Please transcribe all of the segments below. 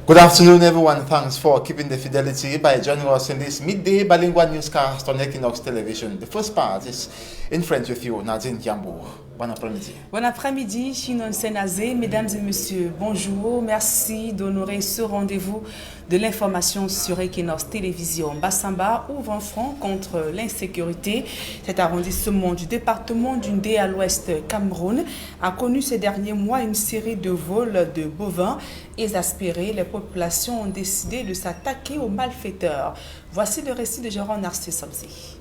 Good afternoon, everyone. Thanks for keeping the fidelity by joining us in this midday bilingual newscast on Equinox Television. The first part is in French with you, Nadine Yambo. Bon après-midi. Bon après-midi, Chinon Senazé, mesdames et messieurs, bonjour. Merci d'honorer ce rendez-vous de l'information sur Equinox Télévision. Bassamba ouvre un front contre l'insécurité. Cet arrondissement du département d'Undé à l'ouest Cameroun a connu ces derniers mois une série de vols de bovins exaspérés. Les populations ont décidé de s'attaquer aux malfaiteurs. Voici le récit de Jérôme Narcisse-Samzi.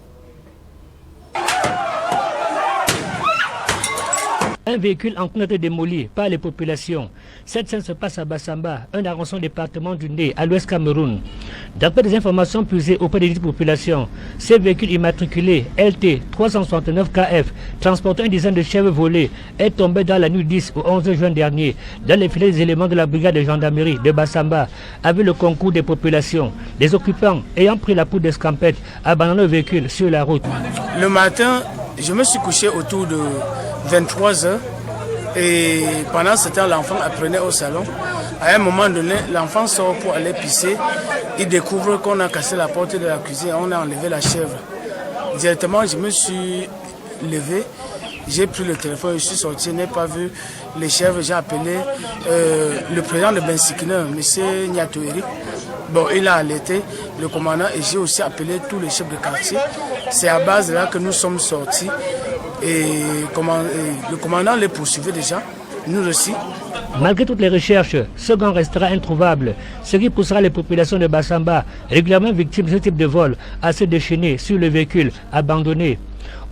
Un véhicule en train d'être démoli par les populations. Cette scène se passe à Bassamba, un arrondissement département du Ndé, à l'ouest Cameroun. D'après des informations puisées auprès des populations, ces véhicules immatriculés LT 369 KF, transportant une dizaine de chèvres volées, est tombé dans la nuit 10 au 11 juin dernier dans les filets des éléments de la brigade de gendarmerie de Bassamba, avec le concours des populations. Les occupants, ayant pris la poudre d'escampette, abandonnent le véhicule sur la route. Le matin, je me suis couché autour de 23 heures et pendant ce temps l'enfant apprenait au salon. À un moment donné, l'enfant sort pour aller pisser. Il découvre qu'on a cassé la porte de la cuisine, on a enlevé la chèvre. Directement, je me suis levé, j'ai pris le téléphone, je suis sorti, je n'ai pas vu les chèvres. J'ai appelé le président de Bensikine, M. Nyatoeri. Bon, il a alerté le commandant et j'ai aussi appelé tous les chefs de quartier. C'est à base de là que nous sommes sortis. Et le commandant les poursuivait déjà, nous aussi. Malgré toutes les recherches, ce gang restera introuvable, ce qui poussera les populations de Bassamba, régulièrement victimes de ce type de vol, à se déchaîner sur le véhicule abandonné.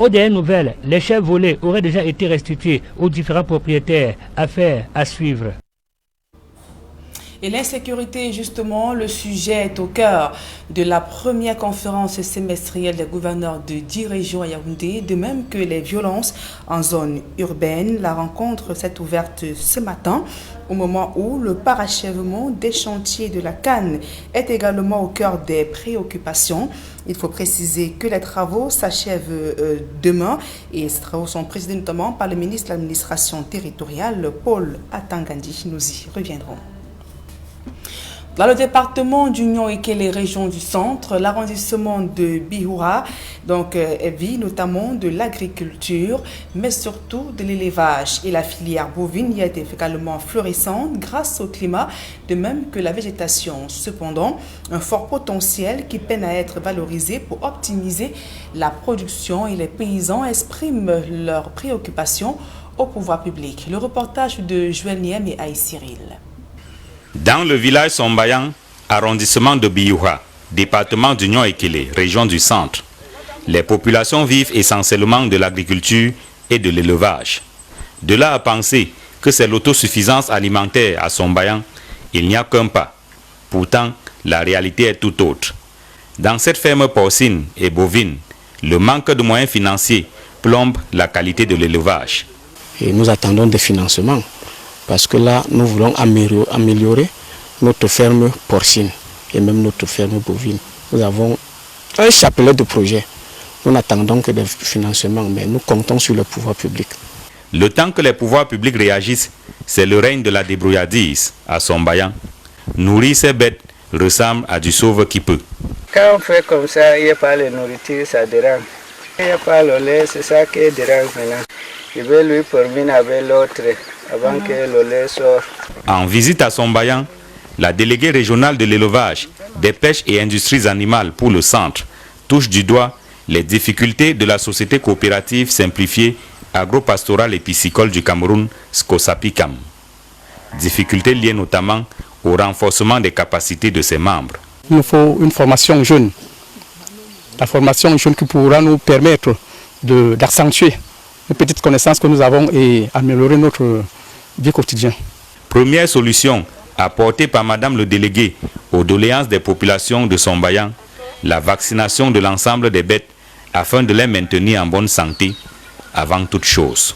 Aux dernières nouvelles, les chèvres volés auraient déjà été restitués aux différents propriétaires. Affaire à suivre. Et l'insécurité, justement, le sujet est au cœur de la première conférence semestrielle des gouverneurs de 10 régions à Yaoundé, de même que les violences en zone urbaine. La rencontre s'est ouverte ce matin, au moment où le parachèvement des chantiers de la Cannes est également au cœur des préoccupations. Il faut préciser que les travaux s'achèvent demain et ces travaux sont présidés notamment par le ministre de l'administration territoriale, Paul Atangandi. Nous y reviendrons. Dans le département d'Union et les régions du centre, l'arrondissement de Bihoura vit notamment de l'agriculture, mais surtout de l'élevage. Et la filière bovine y est également florissante grâce au climat, de même que la végétation. Cependant, un fort potentiel qui peine à être valorisé pour optimiser la production et les paysans expriment leurs préoccupations au pouvoir public. Le reportage de Joël Niem et Aïe Cyril. Dans le village Sombayan, arrondissement de Bihoura, département d'Union Ekele, région du centre, les populations vivent essentiellement de l'agriculture et de l'élevage. De là à penser que c'est l'autosuffisance alimentaire à Sombayan, il n'y a qu'un pas. Pourtant, la réalité est tout autre. Dans cette ferme porcine et bovine, le manque de moyens financiers plombe la qualité de l'élevage. Et nous attendons des financements. Parce que là, nous voulons améliorer notre ferme porcine et même notre ferme bovine. Nous avons un chapelet de projets. Nous n'attendons que des financements, mais nous comptons sur le pouvoir public. Le temps que les pouvoirs publics réagissent, c'est le règne de la débrouillardise à Sombayan. Nourrir ces bêtes ressemble à du sauve qui peut. Quand on fait comme ça, il n'y a pas de nourriture, ça dérange. Il n'y a pas le lait, c'est ça qui dérange maintenant. Je vais lui terminer avec l'autre avant que le lait sorte. En visite à Sombayan, la déléguée régionale de l'élevage, des pêches et industries animales pour le centre touche du doigt les difficultés de la société coopérative simplifiée agro-pastorale et piscicole du Cameroun, SCOSAPICAM. Difficultés liées notamment au renforcement des capacités de ses membres. Il nous faut une formation jeune. La formation jeune qui pourra nous permettre d'accentuer les petites connaissances que nous avons et améliorer notre vie quotidienne. Première solution apportée par Madame le délégué aux doléances des populations de Sombayan, la vaccination de l'ensemble des bêtes afin de les maintenir en bonne santé avant toute chose.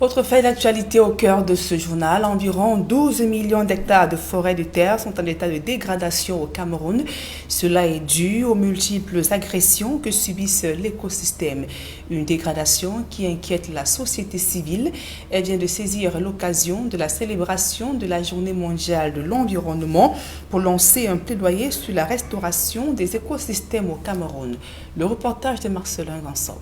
Autre fait d'actualité au cœur de ce journal, environ 12 millions d'hectares de forêts de terre sont en état de dégradation au Cameroun. Cela est dû aux multiples agressions que subissent l'écosystème. Une dégradation qui inquiète la société civile. Elle vient de saisir l'occasion de la célébration de la Journée mondiale de l'environnement pour lancer un plaidoyer sur la restauration des écosystèmes au Cameroun. Le reportage de Marcelin Gansop.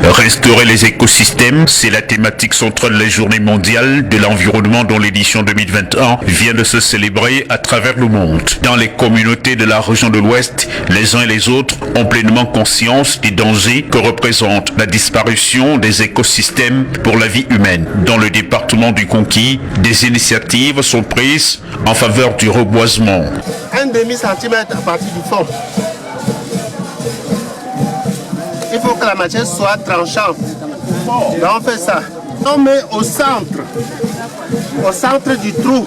Restaurer les écosystèmes, c'est la thématique centrale de la Journée mondiale de l'environnement dont l'édition 2021 vient de se célébrer à travers le monde. Dans les communautés de la région de l'Ouest, les uns et les autres ont pleinement conscience des dangers que représente la disparition des écosystèmes pour la vie humaine. Dans le département du Conquis, des initiatives sont prises en faveur du reboisement. Un demi-centimètre à partir du fond. Il faut que la matière soit tranchante. Donc on fait ça. On met au centre du trou.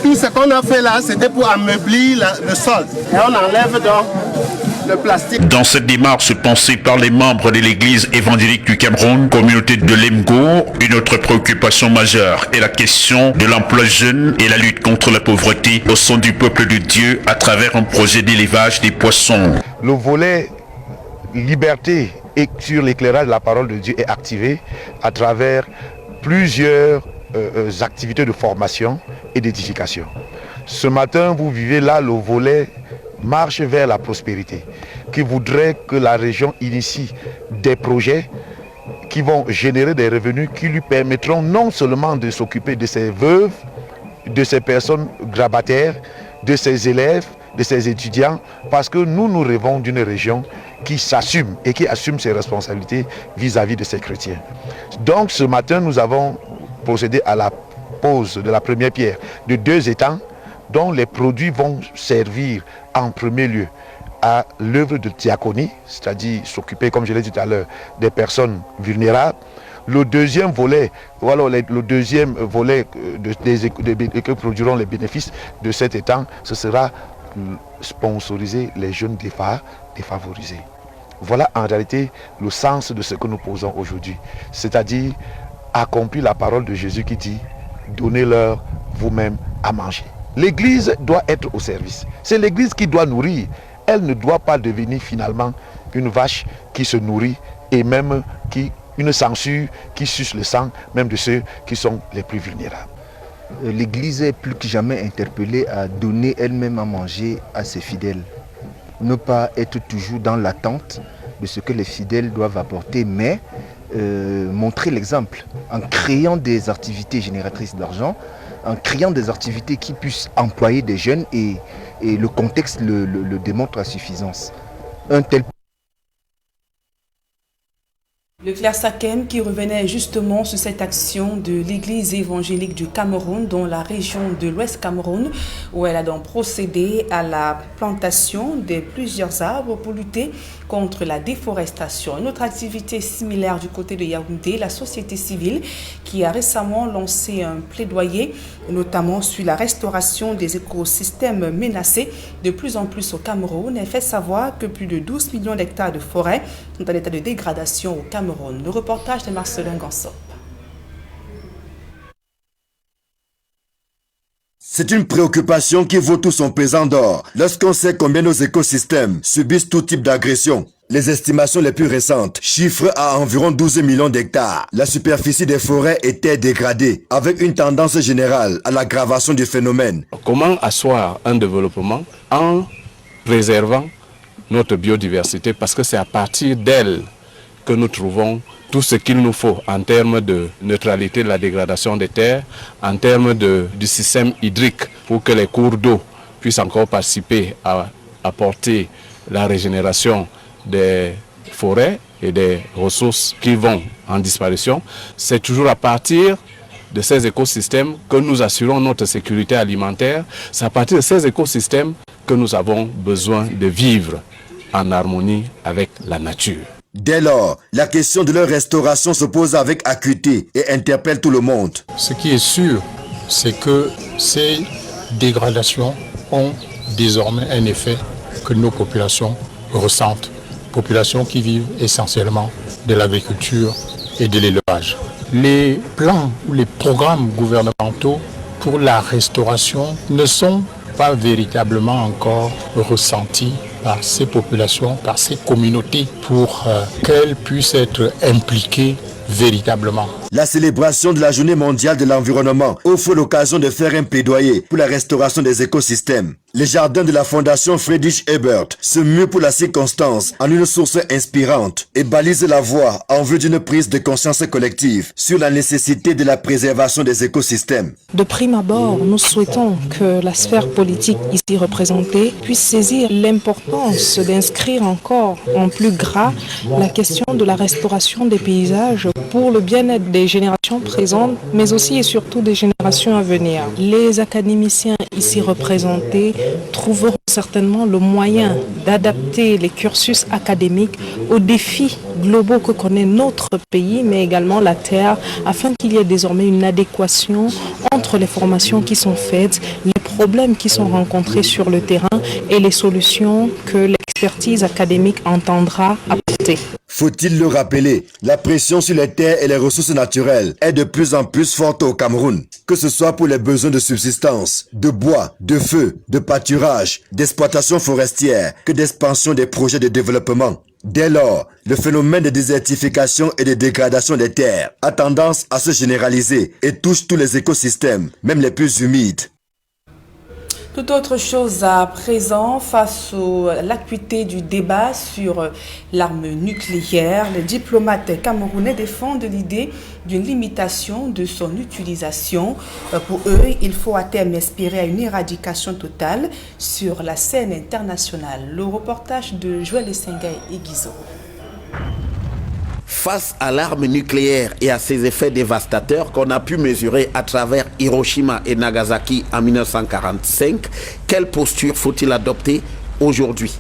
Tout ce qu'on a fait là, c'était pour ameublir le sol. Et on enlève donc le plastique. Dans cette démarche pensée par les membres de l'église évangélique du Cameroun, communauté de Lemgo, une autre préoccupation majeure est la question de l'emploi jeune et la lutte contre la pauvreté au sein du peuple de Dieu à travers un projet d'élevage des poissons. Le volet liberté et sur l'éclairage de la parole de Dieu est activé à travers plusieurs activités de formation et d'édification. Ce matin, vous vivez là le volet marche vers la prospérité, qui voudrait que la région initie des projets qui vont générer des revenus qui lui permettront non seulement de s'occuper de ses veuves, de ces personnes grabataires, de ses élèves, de ses étudiants, parce que nous rêvons d'une région qui s'assume et qui assume ses responsabilités vis-à-vis de ses chrétiens. Donc ce matin, nous avons procédé à la pose de la première pierre de 2 étangs dont les produits vont servir en premier lieu à l'œuvre de diaconie, c'est-à-dire s'occuper, comme je l'ai dit tout à l'heure, des personnes vulnérables. Le deuxième volet, que produiront les bénéfices de cet étang, ce sera sponsoriser les jeunes défavorisés. Voilà en réalité le sens de ce que nous posons aujourd'hui, c'est-à-dire accomplir la parole de Jésus qui dit « Donnez-leur vous-même à manger ». L'église doit être au service, c'est l'église qui doit nourrir, elle ne doit pas devenir finalement une vache qui se nourrit et même une censure qui suce le sang même de ceux qui sont les plus vulnérables. L'église est plus que jamais interpellée à donner elle-même à manger à ses fidèles. Ne pas être toujours dans l'attente de ce que les fidèles doivent apporter, mais montrer l'exemple en créant des activités génératrices d'argent, en créant des activités qui puissent employer des jeunes et le contexte le démontre à suffisance. Le clerc Sakem qui revenait justement sur cette action de l'église évangélique du Cameroun dans la région de l'Ouest Cameroun où elle a donc procédé à la plantation de plusieurs arbres pour lutter contre la déforestation. Une autre activité similaire du côté de Yaoundé, la société civile qui a récemment lancé un plaidoyer notamment sur la restauration des écosystèmes menacés de plus en plus au Cameroun. Elle fait savoir que plus de 12 millions d'hectares de forêt sont en état de dégradation au Cameroun. Le reportage de Marcelin Gansop. C'est une préoccupation qui vaut tout son pesant d'or lorsqu'on sait combien nos écosystèmes subissent tout type d'agression. Les estimations les plus récentes chiffrent à environ 12 millions d'hectares. La superficie des forêts était dégradée, avec une tendance générale à l'aggravation du phénomène. Comment asseoir un développement en préservant notre biodiversité, parce que c'est à partir d'elle que nous trouvons tout ce qu'il nous faut en termes de neutralité de la dégradation des terres, en termes du système hydrique pour que les cours d'eau puissent encore participer à apporter la régénération des forêts et des ressources qui vont en disparition. C'est toujours à partir de ces écosystèmes que nous assurons notre sécurité alimentaire. C'est à partir de ces écosystèmes que nous avons besoin de vivre en harmonie avec la nature. Dès lors, la question de leur restauration se pose avec acuité et interpelle tout le monde. Ce qui est sûr, c'est que ces dégradations ont désormais un effet que nos populations ressentent populations qui vivent essentiellement de l'agriculture et de l'élevage. Les plans ou les programmes gouvernementaux pour la restauration ne sont pas véritablement encore ressentis par ces populations, par ces communautés, pour qu'elles puissent être impliquées véritablement. La célébration de la Journée mondiale de l'environnement offre l'occasion de faire un plaidoyer pour la restauration des écosystèmes. Les jardins de la Fondation Friedrich Ebert se muent pour la circonstance en une source inspirante et balisent la voie en vue d'une prise de conscience collective sur la nécessité de la préservation des écosystèmes. De prime abord, nous souhaitons que la sphère politique ici représentée puisse saisir l'importance d'inscrire encore en plus gras la question de la restauration des paysages pour le bien-être des générations présentes, mais aussi et surtout des générations à venir. Les académiciens ici représentés trouveront certainement le moyen d'adapter les cursus académiques aux défis globaux que connaît notre pays, mais également la Terre, afin qu'il y ait désormais une adéquation entre les formations qui sont faites, les problèmes qui sont rencontrés sur le terrain et les solutions que l'expertise académique entendra apporter. Faut-il le rappeler, la pression sur les terres et les ressources naturelles est de plus en plus forte au Cameroun, que ce soit pour les besoins de subsistance, de bois, de feu, de pâturage, d'exploitation forestière, que d'expansion des projets de développement. Dès lors, le phénomène de désertification et de dégradation des terres a tendance à se généraliser et touche tous les écosystèmes, même les plus humides. Tout autre chose à présent, face à l'acuité du débat sur l'arme nucléaire, les diplomates camerounais défendent l'idée d'une limitation de son utilisation. Pour eux, il faut à terme aspirer à une éradication totale sur la scène internationale. Le reportage de Joël Essengay et Guizot. Face à l'arme nucléaire et à ses effets dévastateurs qu'on a pu mesurer à travers Hiroshima et Nagasaki en 1945, quelle posture faut-il adopter aujourd'hui?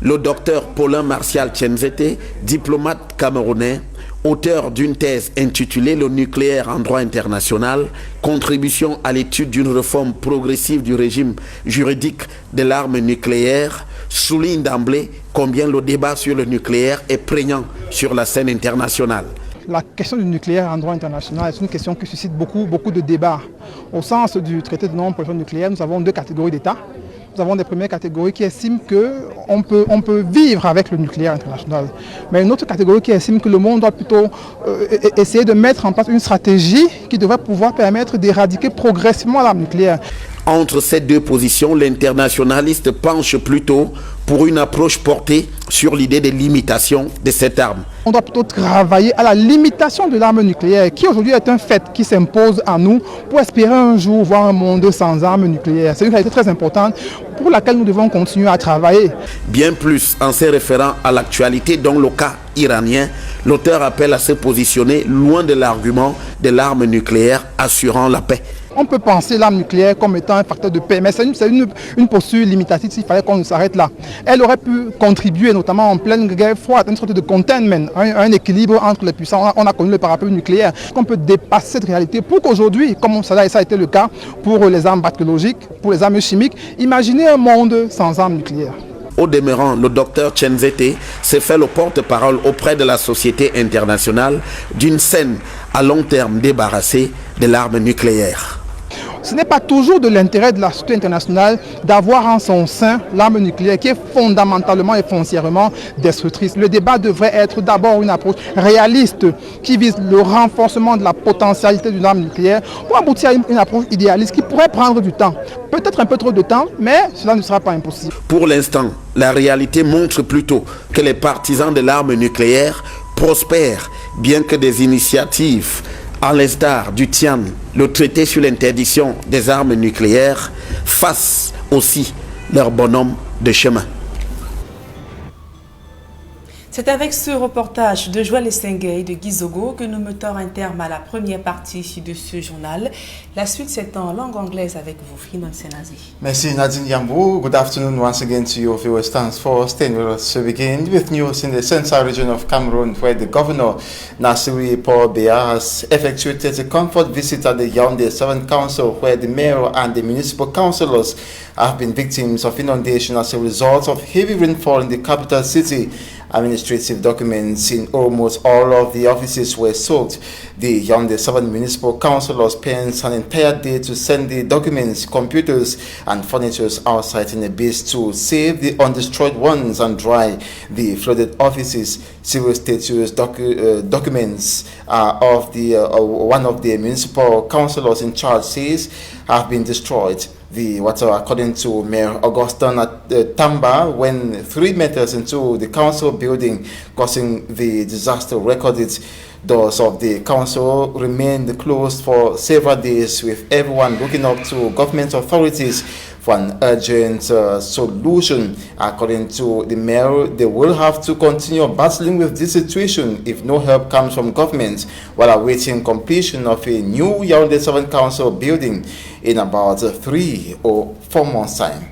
Le docteur Paulin Martial Tchenzete, diplomate camerounais, auteur d'une thèse intitulée « Le nucléaire en droit international, contribution à l'étude d'une réforme progressive du régime juridique de l'arme nucléaire », souligne d'emblée combien le débat sur le nucléaire est prégnant sur la scène internationale. La question du nucléaire en droit international est une question qui suscite beaucoup de débats. Au sens du traité de non-prolifération nucléaire, nous avons deux catégories d'États. Nous avons des premières catégories qui estiment qu'on peut vivre avec le nucléaire international. Mais une autre catégorie qui estime que le monde doit plutôt essayer de mettre en place une stratégie qui devrait pouvoir permettre d'éradiquer progressivement l'arme nucléaire. Entre ces deux positions, l'internationaliste penche plutôt pour une approche portée sur l'idée de limitation de cette arme. On doit plutôt travailler à la limitation de l'arme nucléaire, qui aujourd'hui est un fait qui s'impose à nous pour espérer un jour voir un monde sans armes nucléaires. C'est une réalité très importante pour laquelle nous devons continuer à travailler. Bien plus en se référant à l'actualité dans le cas iranien, l'auteur appelle à se positionner loin de l'argument de l'arme nucléaire assurant la paix. On peut penser l'arme nucléaire comme étant un facteur de paix, mais c'est une posture limitative s'il fallait qu'on s'arrête là. Elle aurait pu contribuer, notamment en pleine guerre froide, à une sorte de containment, un équilibre entre les puissants. On a connu le parapluie nucléaire. On peut dépasser cette réalité pour qu'aujourd'hui, comme ça a été le cas pour les armes bactériologiques, pour les armes chimiques, imaginez un monde sans armes nucléaires. Au demeurant, le docteur Tchenzete s'est fait le porte-parole auprès de la société internationale d'une scène à long terme débarrassée de l'arme nucléaire. Ce n'est pas toujours de l'intérêt de la société internationale d'avoir en son sein l'arme nucléaire qui est fondamentalement et foncièrement destructrice. Le débat devrait être d'abord une approche réaliste qui vise le renforcement de la potentialité d'une arme nucléaire pour aboutir à une approche idéaliste qui pourrait prendre du temps. Peut-être un peu trop de temps, mais cela ne sera pas impossible. Pour l'instant, la réalité montre plutôt que les partisans de l'arme nucléaire prospèrent, bien que des initiatives à l'instar du TIAN, le traité sur l'interdiction des armes nucléaires, fassent aussi leur bonhomme de chemin. C'est avec ce reportage de Joël Essengay de Gizogo que nous mettons un terme à la première partie de ce journal. La suite, c'est en langue anglaise avec vous, Finon Senazi. Merci Nadine Yambou. Good afternoon once again to you viewers. Thanks for staying with us. We begin with news in the central region of Cameroon, where the governor, Nassiri Paul Biya, has effectuated a comfort visit at the Yaoundé 7th Council, where the mayor and the municipal councillors have been victims of inundation as a result of heavy rainfall in the capital city. Administrative documents in almost all of the offices were soaked. The Yaoundé 7 municipal councillors spent an entire day to send the documents, computers and furniture outside in a bid to save the undestroyed ones and dry the flooded offices. Civil status documents of the one of the municipal councillors in charge says have been destroyed. The water, according to Mayor Augustin Tamba, went 3 meters into the council building, causing the disaster. Recorded doors of the council remained closed for several days, with everyone looking up to government authorities for an urgent solution. According to the mayor, they will have to continue battling with this situation if no help comes from government, while awaiting completion of a new Yaoundé 7 Council building in about 3 or 4 months' time.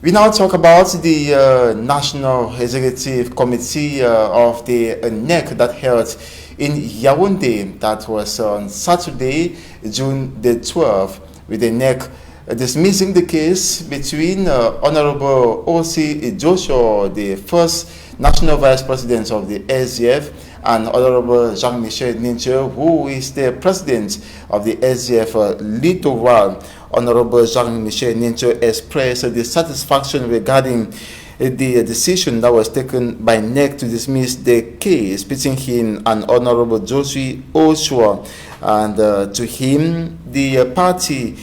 We now talk about the National Executive Committee of the NEC that held in Yaoundé. That was on Saturday, June the 12th, with the NEC dismissing the case between Honorable O.C. Joshua, the first National Vice President of the SDF, and Honorable Jean-Michel Ninche, who is the President of the SDF Littoral. Honorable Jean-Michel Ninche expressed dissatisfaction regarding the decision that was taken by NEC to dismiss the case between him and Honorable Joshua Oshua, and to him the party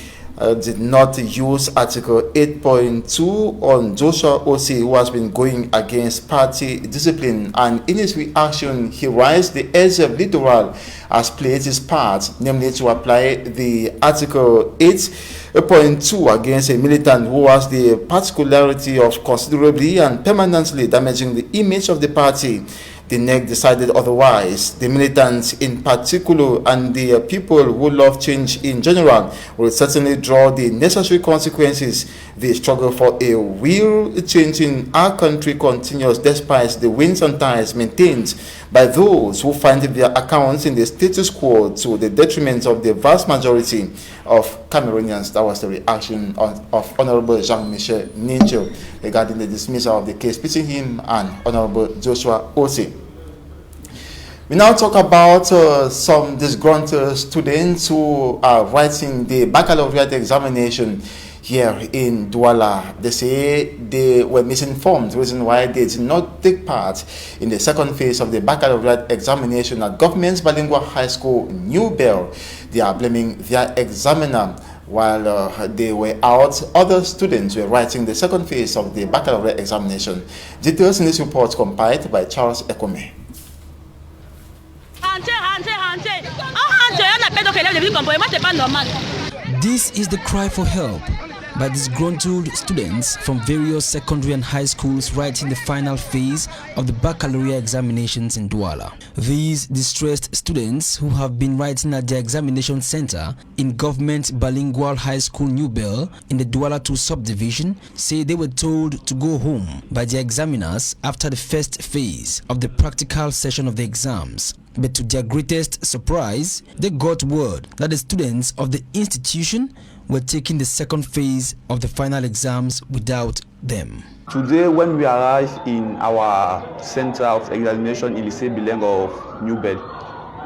did not use Article 8.2 on Joshua Osi, who has been going against party discipline, and in his reaction he writes the SDF Littoral has played his part, namely to apply the Article 8.2 against a militant who has the particularity of considerably and permanently damaging the image of the party. The NEC decided otherwise. The militants in particular and the people who love change in general will certainly draw the necessary consequences. The struggle for a real change in our country continues despite the winds and tides maintained by those who find their accounts in the status quo to the detriment of the vast majority of Cameroonians. That was the reaction of Honorable Jean-Michel Ninche regarding the dismissal of the case between him and Honorable Joshua Osi. We now talk about some disgruntled students who are writing the baccalaureate examination here in Douala. They say they were misinformed, the reason why they did not take part in the second phase of the baccalaureate examination at Government's Bilingual High School, New Bell. They are blaming their examiner. While they were out, other students were writing the second phase of the baccalaureate examination. Details in this report compiled by Charles Ekome. This is the cry for help by disgruntled students from various secondary and high schools writing the final phase of the baccalaureate examinations in Douala. These distressed students, who have been writing at the examination center in Government Bilingual High School New Bell in the Douala 2 subdivision, say they were told to go home by the examiners after the first phase of the practical session of the exams. But to their greatest surprise, they got word that the students of the institution were taking the second phase of the final exams without them. Today, when we arrived in our center of examination in Lycée Bilingue of New Bell,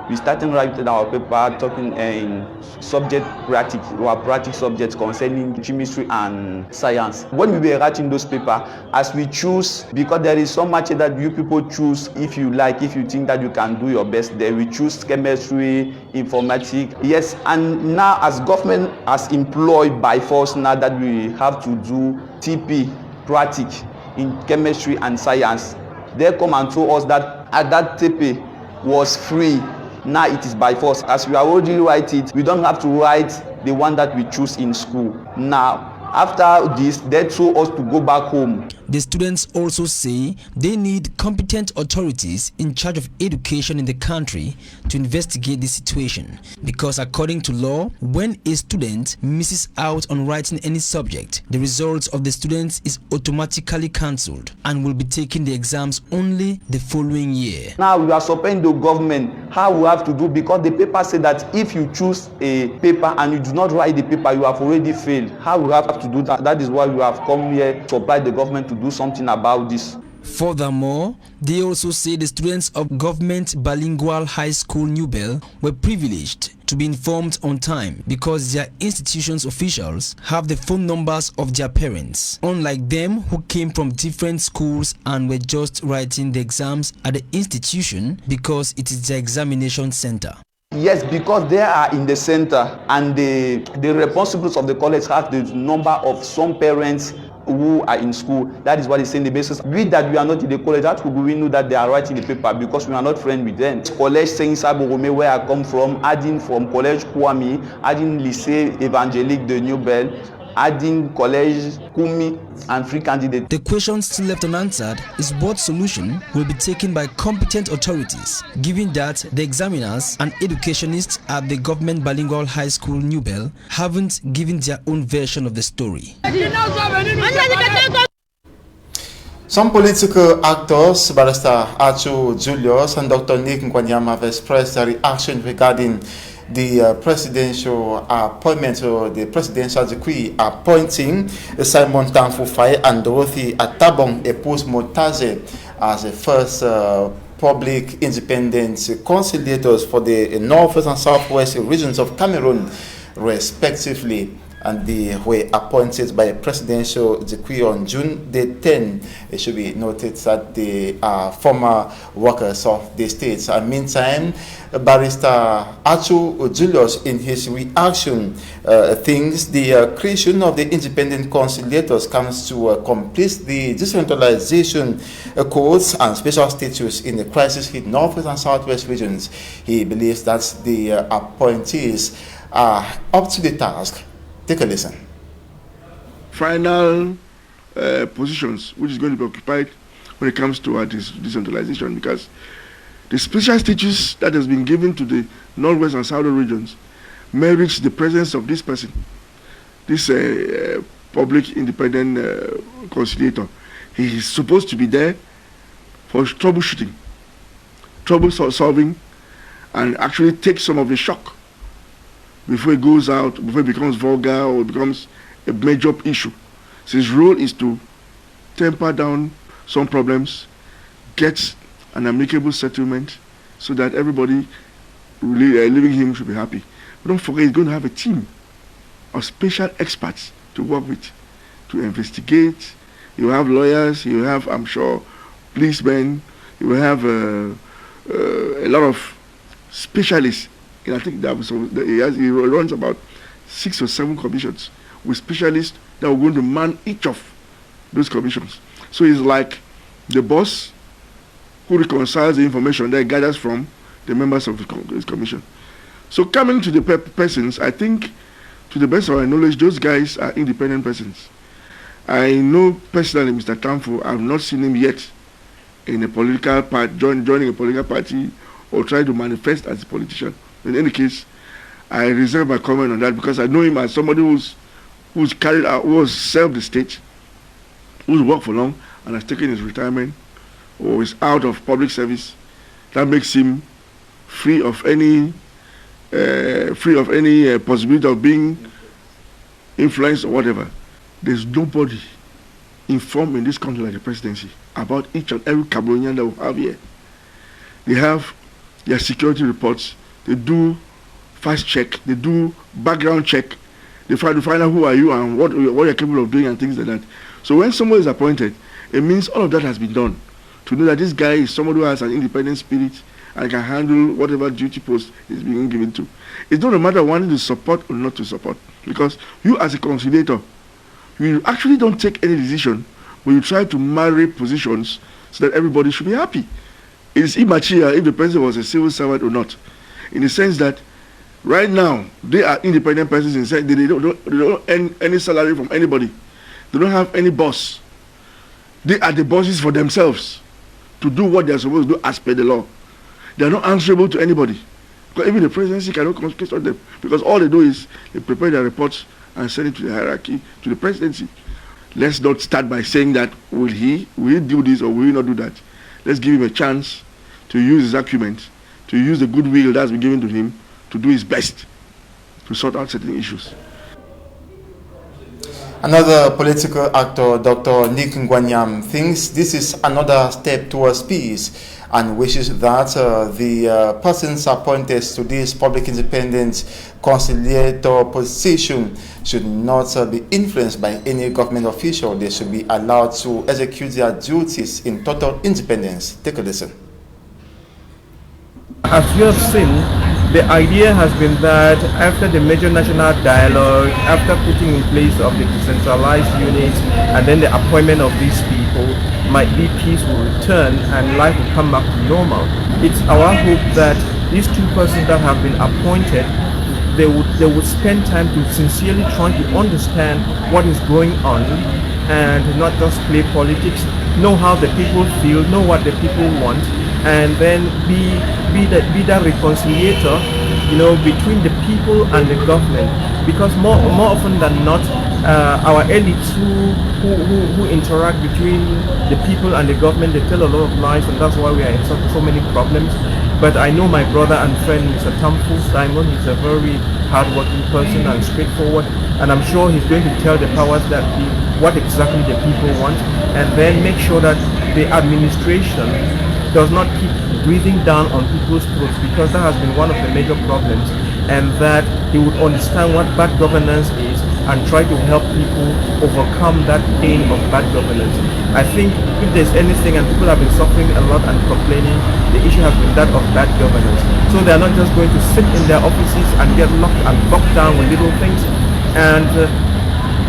we started writing our paper talking in subject practice, our practice subjects concerning chemistry and science. When we were writing those papers, as we choose, because there is so much that you people choose, if you like, if you think that you can do your best there, we choose chemistry, informatics. Yes, and now as government has employed by force now that we have to do TP, practice in chemistry and science, they come and told us that at that TP was free. Now it is by force. As we already write it, we don't have to write the one that we choose in school. Now After this, they told us to go back home. The students also say they need competent authorities in charge of education in the country to investigate the situation, because according to law, when a student misses out on writing any subject, the results of the students is automatically cancelled and will be taking the exams only the following year. Now we are supplying the government how we have to do, because the paper said that if you choose a paper and you do not write the paper, you have already failed. How we have to do that? That is why we have come here to supply the government to do something about this. Furthermore, they also say the students of Government Bilingual High School New Bell were privileged to be informed on time because their institution's officials have the phone numbers of their parents, unlike them who came from different schools and were just writing the exams at the institution because it is their examination center. Yes, because they are in the center and the responsibilities of the college have the number of some parents who are in school. That is what is saying the basis. We that we are not in the college, that we know that they are writing the paper because we are not friends with them. College Saint Saborome, where I come from, adding from College Kwame, adding Lycée Évangélique de New Bell, adding College Kumi and free candidates. The question still left unanswered is what solution will be taken by competent authorities, given that the examiners and educationists at the Government Bilingual High School New Bell haven't given their own version of the story. Some political actors, Barrister Achu Julius and Dr. Nick Nkwanyama, have expressed their reaction regarding the presidential appointment, or the presidential decree appointing Simon Tamfufai and Dorothy Atabong Epus Motaze as the first public independent conciliators for the northwest and southwest regions of Cameroon, respectively. And they were appointed by a presidential decree on June the 10th. It should be noted that they are former workers of the states. And meantime, Barrister Achu Julius, in his reaction, thinks the creation of the independent conciliators comes to complete the decentralization codes and special status in the crisis-hit northwest and southwest regions. He believes that the appointees are up to the task. Take a listen. Final positions which is going to be occupied when it comes to this decentralization, because the special status that has been given to the northwest and southern regions merits the presence of this person, this public independent conciliator. He is supposed to be there for troubleshooting, trouble solving, and actually take some of the shock before it goes out, before it becomes vulgar or becomes a major issue. So his role is to temper down some problems, get an amicable settlement so that everybody living him should be happy. But don't forget, he's going to have a team of special experts to work with, to investigate. You have lawyers, you have, I'm sure, policemen, you will have a lot of specialists. And I think that he runs about 6 or 7 commissions with specialists that are going to man each of those commissions. So he's like the boss who reconciles the information that gathers from the members of this commission. So coming to the persons, I think, to the best of my knowledge, those guys are independent persons. I know personally Mr. Tamfu. I've not seen him yet in a political party, joining a political party or trying to manifest as a politician. In any case, I reserve my comment on that because I know him as somebody who's carried out, who has served the state, who's worked for long and has taken his retirement or is out of public service. That makes him free of any possibility of being influenced or whatever. There's nobody informed in this country like the presidency about each and every Cameroonian that we have here. They have their security reports. They do fast check, they do background check, they try to find out who are you and what you're capable of doing and things like that. So when someone is appointed, it means all of that has been done to know that this guy is someone who has an independent spirit and can handle whatever duty post is being given to. It's not a matter of wanting to support or not to support, because you as a conciliator, you actually don't take any decision, but you try to marry positions so that everybody should be happy. It is immaterial if the person was a civil servant or not, in the sense that Right now, they are independent persons inside. They don't earn any salary from anybody. They don't have any boss. They are the bosses for themselves to do what they are supposed to do as per the law. They are not answerable to anybody. Because even the presidency cannot consult them. Because all they do is they prepare their reports and send it to the hierarchy, to the presidency. Let's not start by saying that will he do this or will he not do that. Let's give him a chance to use his acumen, to use the goodwill that's been given to him, to do his best to sort out certain issues. Another political actor, Dr. Nick Ngwanyam, thinks this is another step towards peace and wishes that the persons appointed to this public independent conciliator position should not be influenced by any government official. They should be allowed to execute their duties in total independence. Take a listen. As you have seen, the idea has been that after the major national dialogue, after putting in place of the decentralized units and then the appointment of these people, might be peace will return and life will come back to normal. It's our hope that these two persons that have been appointed, they would spend time to sincerely try to understand what is going on and not just play politics, know how the people feel, know what the people want, and then be that reconciliator, between the people and the government. Because more often than not, our elites who interact between the people and the government, they tell a lot of lies, and that's why we are in so many problems. But I know my brother and friend, Mr. Tamfu Simon, he's a very hardworking person and straightforward, and I'm sure he's going to tell the powers that be what exactly the people want, and then make sure that the administration does not keep breathing down on people's throats, because that has been one of the major problems, and that he would understand what bad governance is and try to help people overcome that pain of bad governance. I think if there's anything, and people have been suffering a lot and complaining, the issue has been that of bad governance. So they are not just going to sit in their offices and get locked and bogged down with little things, and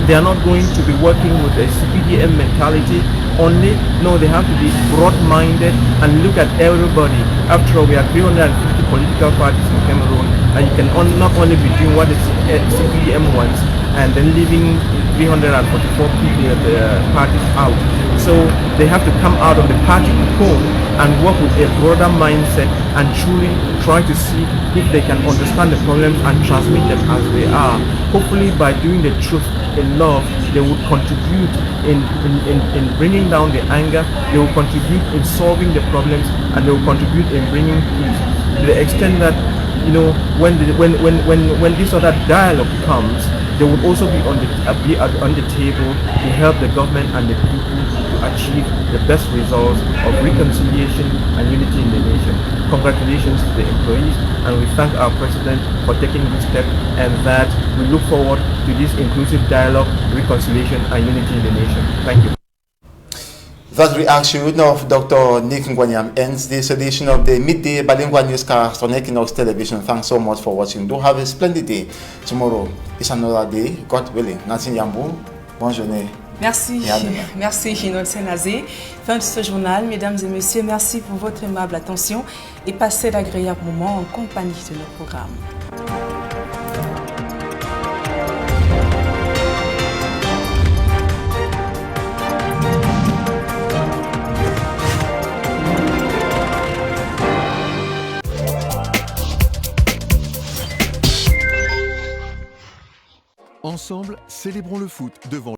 they are not going to be working with a CPDM mentality only. No, they have to be broad-minded and look at everybody. After all, we have 350 political parties in Cameroon, and you can not only be doing what the CPDM wants and then leaving 344 people at the parties out. So they have to come out of the party cocoon and work with a broader mindset and truly try to see if they can understand the problems and transmit them as they are. Hopefully by doing the truth in love, they would contribute in bringing down the anger, they will contribute in solving the problems, and they will contribute in bringing peace. To the extent that, when this other dialogue comes, they would also be on the table to help the government and the people to achieve the best results of reconciliation and unity in the nation. Congratulations to the employees, and we thank our president for taking this step, and that we look forward to this inclusive dialogue, reconciliation and unity in the nation. Thank you. That reaction of Dr. Nick Ngwanyam ends this edition of the Midday Bilingual Newscast on Equinox Television. Thanks so much for watching. Do have a splendid day. Tomorrow is another day, God willing. Nancy Yambou, bonne journée. Merci, merci Ginol Senazé. Fin de ce journal, mesdames et messieurs, merci pour votre aimable attention et passez d'agréables moments en compagnie de nos programmes. Ensemble, célébrons le foot devant